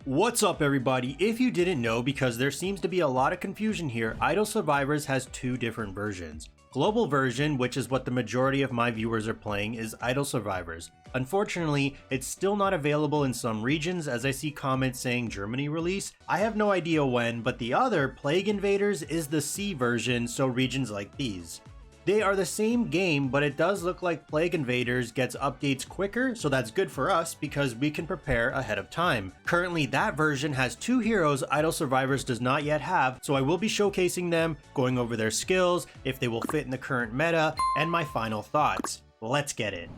What's up everybody? If you didn't know, because there seems to be a lot of confusion here, Idle Survivors has two different versions. Global version, which is what the majority of my viewers are playing, is Idle Survivors. Unfortunately, it's still not available in some regions, as I see comments saying Germany release. I have no idea when, but the other, Plague Invaders, is the C version, so regions like these. They are the same game, but it does look like Plague Invaders gets updates quicker, so that's good for us because we can prepare ahead of time. Currently, that version has two heroes Idle Survivors does not yet have, so I will be showcasing them, going over their skills, if they will fit in the current meta, and my final thoughts. Let's get it.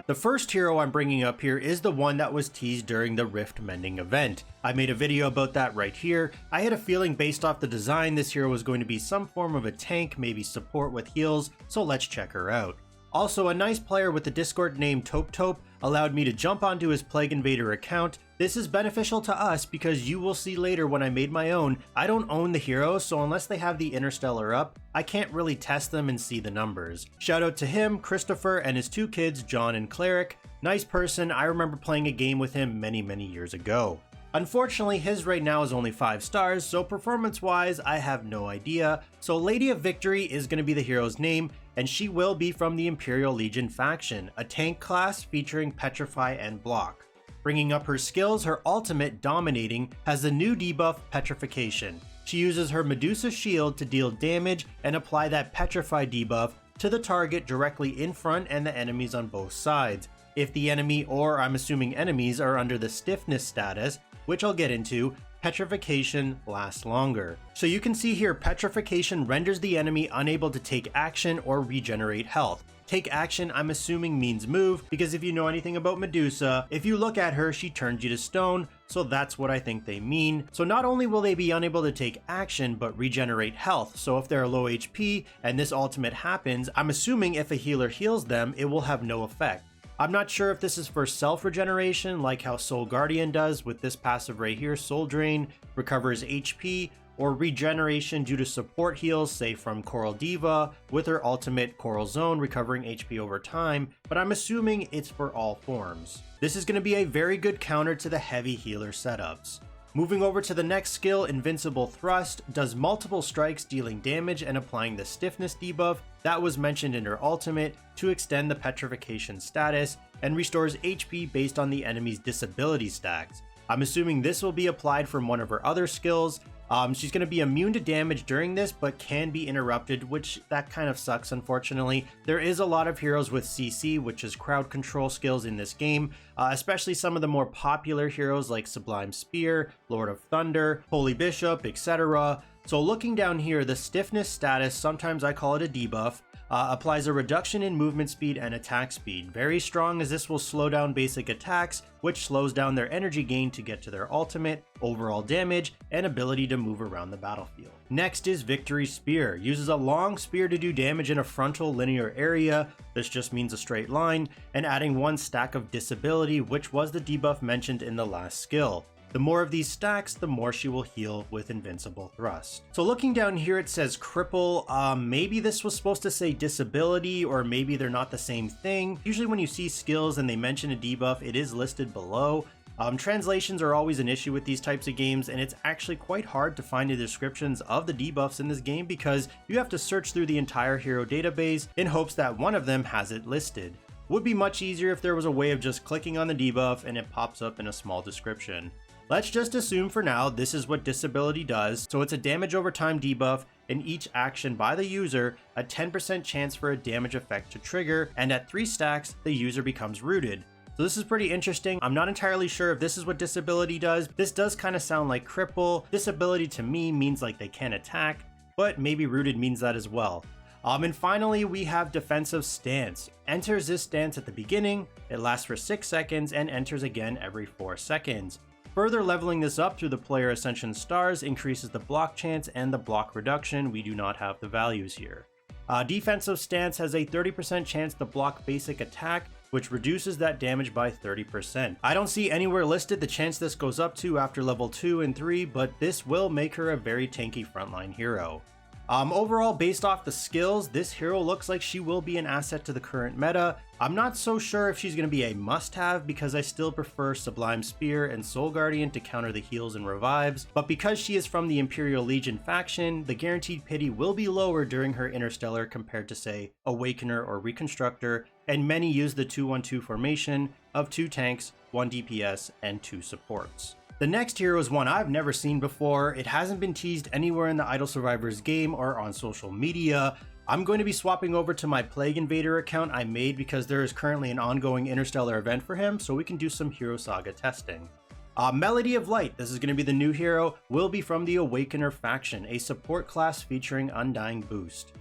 The first hero I'm bringing up here is the one that was teased during the Rift Mending event. I made a video about that right here. I had a feeling based off the design this hero was going to be some form of a tank, maybe support with heals, so let's check her out. Also, a nice player with the Discord name Tope allowed me to jump onto his Plague Invader account. This is beneficial to us because you will see later when I made my own, I don't own the heroes, so unless they have the Interstellar up, I can't really test them and see the numbers. Shout out to him, Christopher, and his two kids, John and Cleric. Nice person, I remember playing a game with him many years ago. Unfortunately, his right now is only 5 stars, so performance-wise, I have no idea. So Lady of Victory is going to be the hero's name, and she will be from the Imperial Legion faction, a tank class featuring Petrify and Block. Bringing up her skills, her ultimate, Dominating, has the new debuff Petrification. She uses her Medusa shield to deal damage and apply that Petrify debuff to the target directly in front and the enemies on both sides. If the enemy, or I'm assuming enemies, are under the stiffness status, which I'll get into, Petrification lasts longer. So you can see here, Petrification renders the enemy unable to take action or regenerate health. Take action, I'm assuming, means move, because if you know anything about Medusa, if you look at her, she turns you to stone, so that's what I think they mean. So not only will they be unable to take action, but regenerate health, so if they're low HP and this ultimate happens, I'm assuming if a healer heals them, it will have no effect. I'm not sure if this is for self-regeneration, like how Soul Guardian does with this passive right here, Soul Drain, recovers HP, or regeneration due to support heals, say from Coral Diva, with her ultimate Coral Zone, recovering HP over time, but I'm assuming it's for all forms. This is going to be a very good counter to the heavy healer setups. Moving over to the next skill, Invincible Thrust, does multiple strikes dealing damage and applying the stiffness debuff that was mentioned in her ultimate to extend the petrification status, and restores HP based on the enemy's disability stacks. I'm assuming this will be applied from one of her other skills. She's going to be immune to damage during this, but can be interrupted, which that kind of sucks, unfortunately. There is a lot of heroes with CC, which is crowd control skills in this game, especially some of the more popular heroes like Sublime Spear, Lord of Thunder, Holy Bishop, etc. So looking down here, the stiffness status, sometimes I call it a debuff, applies a reduction in movement speed and attack speed. Very strong, as this will slow down basic attacks, which slows down their energy gain to get to their ultimate, overall damage, and ability to move around the battlefield. Next is Victory Spear. Uses a long spear to do damage in a frontal linear area, this just means a straight line, and adding 1 stack of disability, which was the debuff mentioned in the last skill. The more of these stacks, the more she will heal with Invincible Thrust. So looking down here, it says Cripple. Maybe this was supposed to say disability, or maybe they're not the same thing. Usually when you see skills and they mention a debuff, it is listed below. Translations are always an issue with these types of games, and it's actually quite hard to find the descriptions of the debuffs in this game because you have to search through the entire hero database in hopes that one of them has it listed. Would be much easier if there was a way of just clicking on the debuff and it pops up in a small description. Let's just assume for now this is what disability does. So it's a damage over time debuff, in each action by the user, a 10% chance for a damage effect to trigger, and at 3 stacks, the user becomes rooted. So this is pretty interesting. I'm not entirely sure if this is what disability does. This does kind of sound like cripple. Disability to me means like they can't attack, but maybe rooted means that as well. And finally, we have Defensive Stance. Enters this stance at the beginning, it lasts for 6 seconds, and enters again every 4 seconds. Further leveling this up through the player ascension stars increases the block chance and the block reduction. We do not have the values here. Defensive Stance has a 30% chance to block basic attack, which reduces that damage by 30%. I don't see anywhere listed the chance this goes up to after level 2 and 3, but this will make her a very tanky frontline hero. Overall, based off the skills, this hero looks like she will be an asset to the current meta. I'm not so sure if she's going to be a must-have because I still prefer Sublime Spear and Soul Guardian to counter the heals and revives, but because she is from the Imperial Legion faction, the guaranteed pity will be lower during her Interstellar compared to, say, Awakener or Reconstructor, and many use the 2-1-2 formation of 2 tanks, 1 DPS, and 2 supports. The next hero is one I've never seen before. It hasn't been teased anywhere in the Idle Survivors game or on social media. I'm going to be swapping over to my Plague Invader account I made because there is currently an ongoing Interstellar event for him, so we can do some Hero Saga testing. Melody of Light, this is going to be the new hero, will be from the Awakener faction, a support class featuring Undying Boost.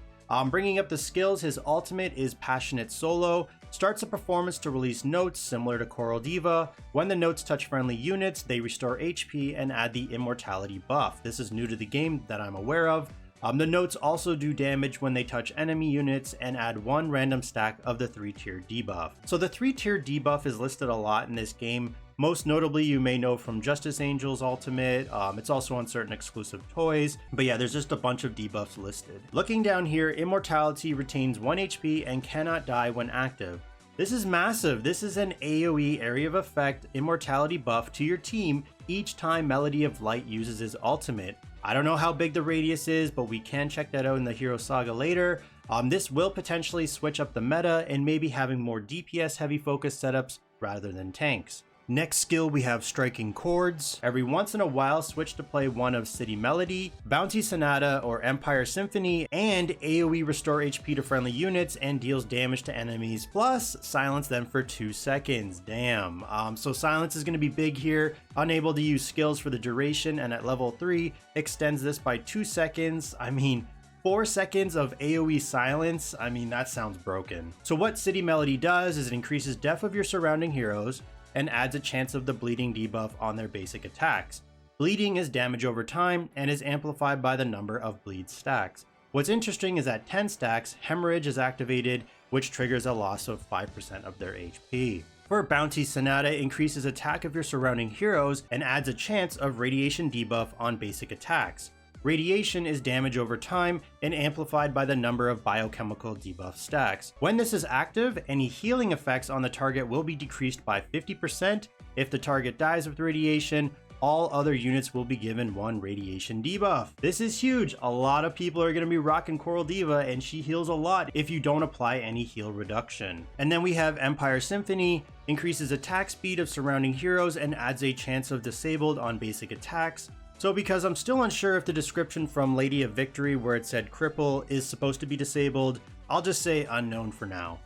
Bringing up the skills, his ultimate is Passionate Solo, starts a performance to release notes similar to Coral Diva. When the notes touch friendly units, they restore HP and add the immortality buff. This is new to the game that I'm aware of. The notes also do damage when they touch enemy units and add 1 random stack of the 3-tier debuff. So the 3-tier debuff is listed a lot in this game. Most notably, you may know from Justice Angel's ultimate. It's also on certain exclusive toys. But yeah, there's just a bunch of debuffs listed. Looking down here, Immortality retains 1 HP and cannot die when active. This is massive. This is an AoE area of effect immortality buff to your team each time Melody of Light uses his ultimate. I don't know how big the radius is, but we can check that out in the Hero Saga later. This will potentially switch up the meta and maybe having more DPS heavy focus setups rather than tanks. Next skill, we have Striking Chords. Every once in a while, switch to play one of City Melody, Bounty Sonata, or Empire Symphony, and AoE restore HP to friendly units and deals damage to enemies, plus silence them for 2 seconds. Damn. So silence is going to be big here. Unable to use skills for the duration, and at level 3, extends this by 2 seconds. I mean, 4 seconds of AoE silence, I mean, that sounds broken. So what City Melody does is it increases depth of your surrounding heroes, and adds a chance of the bleeding debuff on their basic attacks. Bleeding is damage over time and is amplified by the number of bleed stacks. What's interesting is at 10 stacks, Hemorrhage is activated, which triggers a loss of 5% of their HP. For Bounty Sonata, increases attack of your surrounding heroes and adds a chance of radiation debuff on basic attacks. Radiation is damage over time and amplified by the number of biochemical debuff stacks. When this is active, any healing effects on the target will be decreased by 50%. If the target dies with radiation, all other units will be given 1 radiation debuff. This is huge. A lot of people are going to be rocking Coral Diva, and she heals a lot if you don't apply any heal reduction. And then we have Empire Symphony, increases attack speed of surrounding heroes and adds a chance of disabled on basic attacks. So because I'm still unsure if the description from Lady of Victory where it said cripple is supposed to be disabled, I'll just say unknown for now.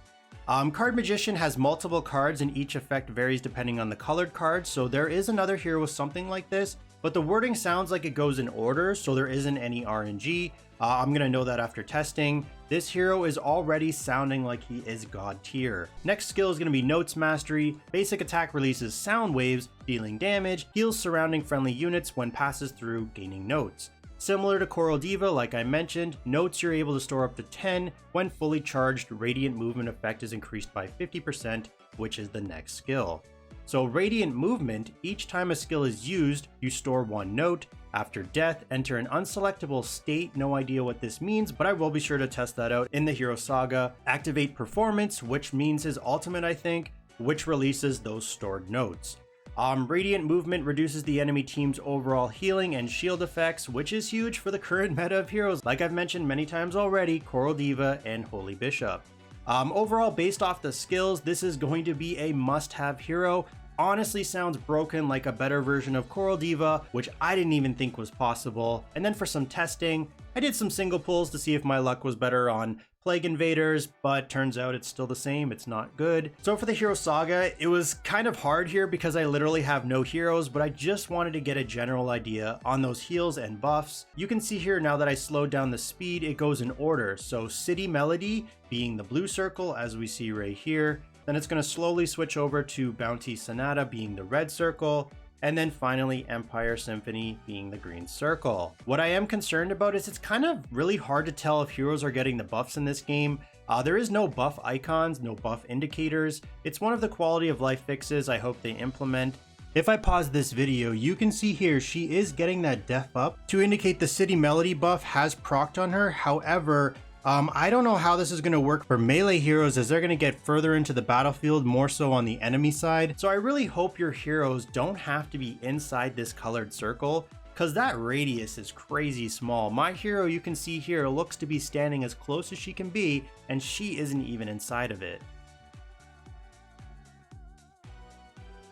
Card Magician has multiple cards and each effect varies depending on the colored card, so there is another hero with something like this, but the wording sounds like it goes in order, so there isn't any RNG. I'm gonna know that after testing. This hero is already sounding like he is god tier. Next skill is gonna be Notes Mastery. Basic attack releases sound waves, dealing damage, heals surrounding friendly units when passes through gaining notes. Similar to Coral Diva, like I mentioned, notes you're able to store up to 10. When fully charged, Radiant Movement effect is increased by 50%, which is the next skill. So Radiant Movement, each time a skill is used, you store 1 note. After death, enter an unselectable state. No idea what this means, but I will be sure to test that out in the Hero Saga. Activate Performance, which means his ultimate, I think, which releases those stored notes. Radiant Movement reduces the enemy team's overall healing and shield effects, which is huge for the current meta of heroes, like I've mentioned many times already, Coral Diva and Holy Bishop. Overall, based off the skills, this is going to be a must-have hero. Honestly sounds broken like a better version of Coral Diva, which I didn't even think was possible. And then for some testing, I did some single pulls to see if my luck was better on Plague Invaders, but turns out it's still the same, it's not good. So for the Hero Saga, it was kind of hard here because I literally have no heroes, but I just wanted to get a general idea on those heals and buffs. You can see here now that I slowed down the speed, it goes in order. So City Melody being the blue circle, as we see right here. Then it's going to slowly switch over to Bounty Sonata being the red circle, and then finally Empire Symphony being the green circle. What I am concerned about is it's kind of really hard to tell if heroes are getting the buffs in this game. There is no buff icons, no buff indicators. It's one of the quality of life fixes I hope they implement. If I pause this video, you can see here she is getting that def up to indicate the city melody buff has procced on her. However, I don't know how this is going to work for melee heroes, as they're going to get further into the battlefield, more so on the enemy side. So I really hope your heroes don't have to be inside this colored circle, because that radius is crazy small. My hero, you can see here, looks to be standing as close as she can be, and she isn't even inside of it.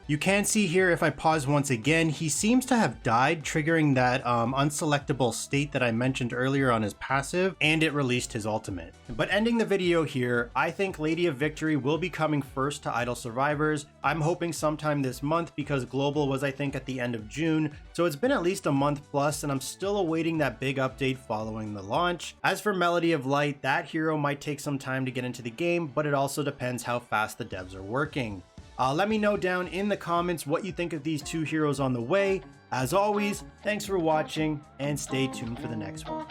You can see here, if I pause once again, he seems to have died, triggering that unselectable state that I mentioned earlier on his passive, and it released his ultimate. But ending the video here, I think Lady of Victory will be coming first to Idle Survivors. I'm hoping sometime this month, because Global was, I think, at the end of June, so it's been at least a month plus, and I'm still awaiting that big update following the launch. As for Melody of Light, that hero might take some time to get into the game, but it also depends how fast the devs are working. Let me know down in the comments what you think of these two heroes on the way. As always, thanks for watching, and stay tuned for the next one.